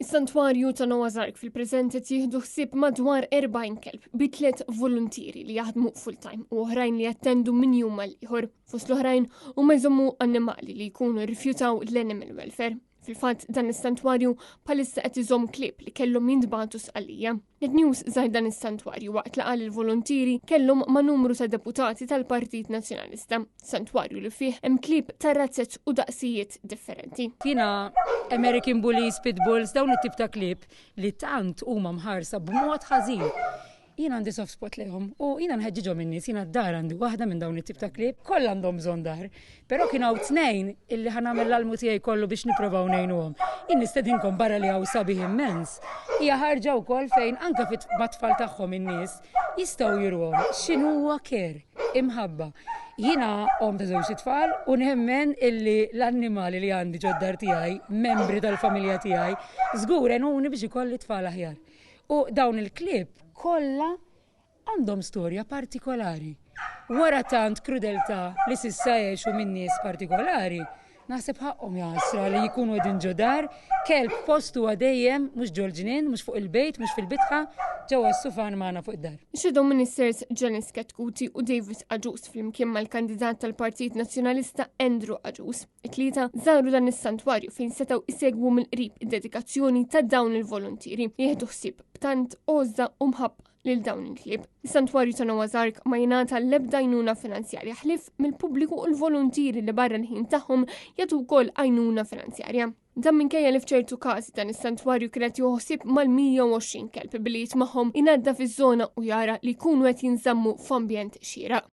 Is-santwarju ta' Noah's Ark fil-preżent qed jieħdu ħsieb madwar 40 kelb bi 3 voluntieri li jaħdmu full-time u oħrajn li jattendu min jum għal ieħor. Fost l-oħrajn huma jżommu annimali li jkunu rrifjutaw l-animal welfare. Fil-fatt dan is-santwarju bħalissa qed iżomm klieb li kellhom jintbagħtu sqallija. Net News żar dan is-santwarju waqt li qal il-volontieri kellhom ma' numru ta' deputati tal-Partit Nazzjonalista. Santwarju li fih hemm klieb ta' razzett u daqsijiet differenti. Fina American Bullies, Pitbulls, dawn it-tip ta' klieb li tant huma mħarsa b'mod ħażin. Jien għandi soft spot lehom u jiena nħeġġiġhom in-nies, jiena d-dar għandi waħda minn dawn it-tip ta' klieb, kollha għandhom bżonn dar. Però kien hawn tnejn illi ħanagħmel l-almu tiegħi kollu biex nippruvaw ngħinuhom. Jien nistedinkom barra li hawn sabiħ immens. Hija ħarġa wkoll fejn anke mat-tfal tagħhom in-nies jistgħu jurhom x'inhuwa care imħabba. Jiena om ta' żewġ tfal u nemmen illi l-annimali li għandi ġod-dar tiegħi, membri tal-familja tiegħi, żgur għenuni biex ikolli tfal aħjar. U dawn il-klieb kollha għandhom storja partikolari. Wara tant krudeltà li s'issa jgħixu minn nies partikolari, naħseb ħaqhom jasra li jkunu qegħdin ġodar, kelb postu dejjem mhux ġol-ġnien, mhux fuq il-bejt, mhux fil-bitħa, ġewwa s-sufan magħna fuq id-dar. Shadow Ministers Janice Katkuti u David Aġus flimkien mal-kandidat tal-Partit Nazzjonalista Andrew Aġus. It-tlieta żaru dan is-santwarju fejn setgħu isegwu mill-qrib id-dedikazzjoni ta' dawn il-volontieri li jieħdu ħsieb b'tant għoża u mħabba lil dawn il-klieb. Is-santwarju ta' Noah's Ark ma jingħata l-ebda għajnuna finanzjarja ħlief mill-pubbliku u l-volontieri li barra l-ħin tagħhom jagħtu wkoll għajnuna finanzjarja. Dan minkejja li f'ċertu każi dan is-santwarju kienet joħsib mal-120 kelb billi jitmagħhom ingħadda fiż-żona u jara li jkunu qed jinżammu f'ambjent xieraq.